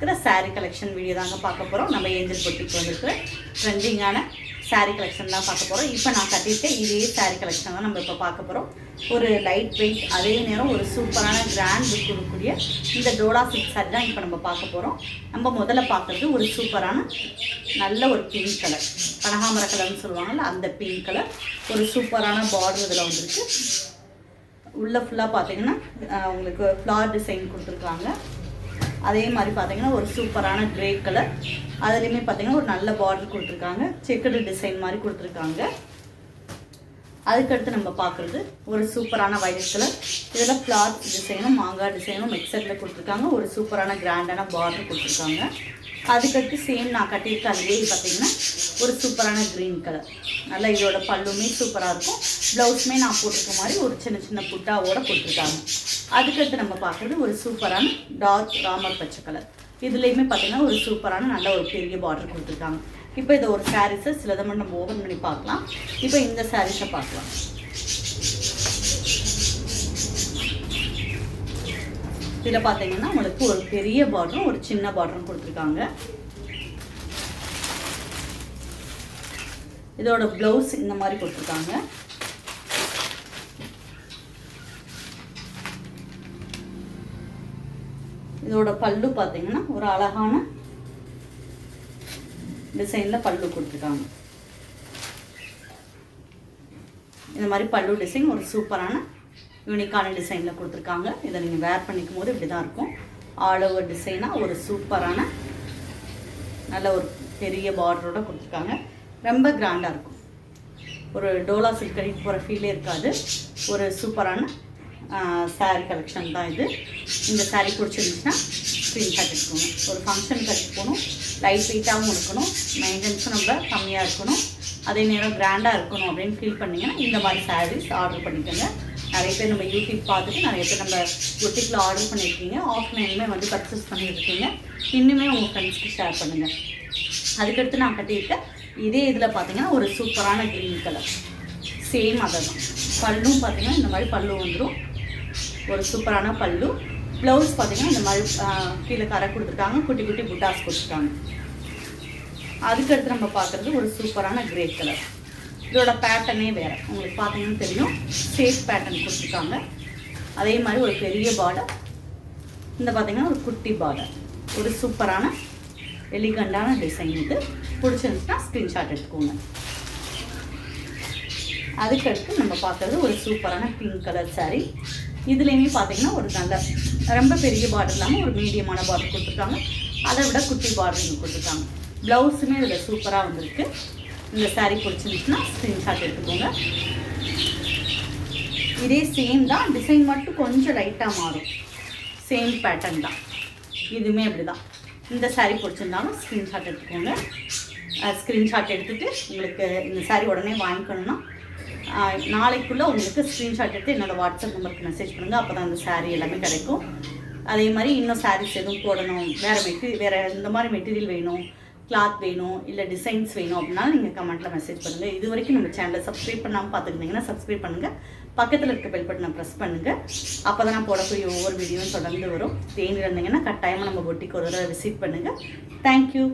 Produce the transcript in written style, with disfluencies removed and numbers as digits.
வந்திருக்கிற sari collection video தாங்க பார்க்க போகிறோம். நம்ம ஏஞ்சல் பொட்டிக்கு வந்திருக்கிற ட்ரெண்டிங்கான சாரீ கலெக்ஷன் தான் பார்க்க போகிறோம். இப்போ நான் கட்டியிருக்கேன் இதே சாரீ கலெக்ஷன் தான் நம்ம இப்போ பார்க்க போகிறோம். ஒரு லைட் வெயிட், அதே நேரம் ஒரு சூப்பரான கிராண்ட் லுக் கொடுக்கக்கூடிய இந்த டோலா சில்க் சாரீ தான் இப்போ நம்ம பார்க்க போகிறோம். நம்ம முதல்ல பார்க்குறது ஒரு சூப்பரான நல்ல ஒரு பிங்க் கலர், கனகாமர கலர்னு சொல்லுவாங்கள்ல அந்த பிங்க் கலர். ஒரு சூப்பரான பார்டர் இதில் வந்துருக்கு. உள்ளே ஃபுல்லாக பார்த்தீங்கன்னா உங்களுக்கு ஃப்ளார் டிசைன் கொடுத்துருக்காங்க. அதே மாதிரி பார்த்தீங்கன்னா ஒரு சூப்பரான கிரே கலர், அதுலேயுமே பார்த்தீங்கன்னா ஒரு நல்ல பார்டர் கொடுத்துருக்காங்க. செக்குடு டிசைன் மாதிரி கொடுத்துருக்காங்க. அதுக்கடுத்து நம்ம பார்க்குறது ஒரு சூப்பரான வைட் கலர். இதில் ஃப்ளார் டிசைனும் மாங்காய் டிசைனும் மிக்சரில் கொடுத்துருக்காங்க. ஒரு சூப்பரான கிராண்டான பார்டர் கொடுத்துருக்காங்க. அதுக்கடுத்து சேம் நான் கட்டியிருக்க அதுவே பார்த்தீங்கன்னா ஒரு சூப்பரான க்ரீன் கலர். நல்லா இதோட பல்லுமே சூப்பராக இருக்கும். ப்ளவுஸுமே நான் போட்டிருக்க மாதிரி ஒரு சின்ன சின்ன புட்டாவோட கொடுத்துருக்காங்க. அதுக்கடுத்து நம்ம பார்க்குறது ஒரு சூப்பரான டார்க் ராமர் பச்சை கலர். இதுலேயுமே பார்த்தீங்கன்னா ஒரு சூப்பரான நல்ல ஒரு பெரிய பார்டர் கொடுத்துருக்காங்க. இப்போ இதை ஒரு சாரீஸை சிலதை மட்டும் நம்ம ஓப்பன் பண்ணி பார்க்கலாம். இப்போ இந்த சாரீஸை பார்க்கலாம். இதில் பார்த்தீங்கன்னா உங்களுக்கு ஒரு பெரிய பார்டரும் ஒரு சின்ன பார்டரும் கொடுத்துருக்காங்க. இதோட ப்ளவுஸ் இந்த மாதிரி கொடுத்துருக்காங்க. இதோட பல்லு பார்த்தீங்கன்னா ஒரு அழகான டிசைனில் பல்லு கொடுத்துருக்காங்க. இந்த மாதிரி பல்லு டிசைன் ஒரு சூப்பரான யூனிக்கான டிசைனில் கொடுத்துருக்காங்க. இதை நீங்கள் வேர் பண்ணிக்கும் போது இப்படி தான் இருக்கும். ஆல் ஓவர் டிசைனாக ஒரு சூப்பரான நல்ல ஒரு பெரிய பார்டரோட கொடுத்துருக்காங்க. ரொம்ப கிராண்டாக இருக்கும். ஒரு டோலா சில்க் கட்டிட்டு போகிற ஃபீலே இருக்காது. ஒரு சூப்பரான சாரீ கலெக்ஷன் தான் இது. இந்த சாரீ பிடிச்சிருந்துச்சுன்னா ஸ்க்ரீன்ஷாட் எடுத்துக்கோங்க. ஒரு ஃபங்க்ஷன் கட்டிட்டு போகணும், லைட் வெயிட்டாகவும் இருக்கணும், மெயின்டெனன்ஸும் ரொம்ப கம்மியாக இருக்கணும், அதே நேரம் கிராண்டாக இருக்கணும் அப்படின்னு ஃபீல் பண்ணிங்கன்னா இந்த மாதிரி சாரீஸ் ஆர்டர் பண்ணிக்கோங்க. நிறைய பேர் நம்ம யூடியூப் பார்த்துட்டு நிறைய பேர் நம்ம பொட்டிக்கில் ஆர்டர் பண்ணியிருக்கீங்க, ஆஃப்லைனுமே வந்து பர்ச்சேஸ் பண்ணியிருக்கீங்க. இன்னுமே உங்கள் ஃப்ரெண்ட்ஸ்க்கு ஷேர் பண்ணுங்கள். அதுக்கடுத்து நான் கட்டியிருக்கேன் இதே இதில் பார்த்தீங்கன்னா ஒரு சூப்பரான க்ரீன் கலர். சேம் அதை தான். பல்லும் பார்த்தீங்கன்னா இந்த மாதிரி பல்லு வந்துடும். ஒரு சூப்பரான பல்லு. ப்ளவுஸ் பார்த்தீங்கன்னா இந்த மாதிரி கீழே கரை கொடுத்துருக்காங்க, குட்டி குட்டி புட்டாஸ் கொடுத்துருக்காங்க. அதுக்கடுத்து நம்ம பார்க்குறது ஒரு சூப்பரான கிரே கலர். இதோட பேட்டர்னே வேறு, உங்களுக்கு பார்த்தீங்கன்னா தெரியும். சேஃப் பேட்டர்ன் கொடுத்துருக்காங்க. அதே மாதிரி ஒரு பெரிய பார்டர். இந்த பார்த்தீங்கன்னா ஒரு குட்டி பார்டர். ஒரு சூப்பரான எலிகண்டான டிசைன். இது பிடிச்சிருந்துச்சுன்னா ஸ்க்ரீன்ஷாட் எடுத்துக்கோங்க. அதுக்கடுத்து நம்ம பார்க்குறது ஒரு சூப்பரான பிங்க் கலர் சாரீ. இதுலேயுமே பார்த்தீங்கன்னா ஒரு நல்ல ரொம்ப பெரிய பார்டர் இல்லாமல் ஒரு மீடியமான பார்டர் கொடுத்துருக்காங்க. அதை விட குட்டி பார்டர் இங்கே கொடுத்துருக்காங்க. ப்ளவுஸுமே இதில் சூப்பராக வந்திருக்கு. இந்த சாரீ பிடிச்சிருந்துச்சுன்னா ஸ்க்ரீன்ஷாட் எடுத்துக்கோங்க. இதே சேம் தான், டிசைன் மட்டும் கொஞ்சம் லைட்டாக மாறும். சேம் பேட்டர்ன் தான். இதுவுமே அப்படி தான். இந்த சாரீ பிடிச்சிருந்தாலும் ஸ்க்ரீன்ஷாட் எடுத்துக்கோங்க. ஸ்க்ரீன்ஷாட் எடுத்துகிட்டு உங்களுக்கு இந்த சாரீ உடனே வாங்கிக்கணுன்னா நாளைக்குள்ளே உங்களுக்கு ஸ்க்ரீன்ஷாட் எடுத்து என்னோடய வாட்ஸ்அப் நம்பருக்கு மெசேஜ் பண்ணுங்கள். அப்போ தான் அந்த சாரீ எல்லாமே கிடைக்கும். அதே மாதிரி இன்னும் சாரீஸ் எதுவும் போடணும், வேறு இந்த மாதிரி மெட்டீரியல் வேணும், கிளாத் வேணும், இல்லை டிசைன்ஸ் வேணும் அப்படின்னாலும் நீங்கள் கமெண்ட்டில் மெசேஜ் பண்ணுங்கள். இது வரைக்கும் நம்ம சேனலை சப்ஸ்கிரைப் பண்ணாமல் பார்த்துக்கிட்டிங்கன்னா சப்ஸ்கிரைப் பண்ணுங்கள். பக்கத்தில் இருக்க பெல் பட்டனை ப்ரெஸ் பண்ணுங்கள். அப்போ தான் நான் போடக்கூடிய ஒவ்வொரு வீடியோவும் தொடர்ந்து வரும். தேங்கி இருந்தீங்கன்னா கட்டாயமாக நம்ம பொட்டிக்கு ஒரு தடவை விசிட் பண்ணுங்கள். தேங்க்யூ.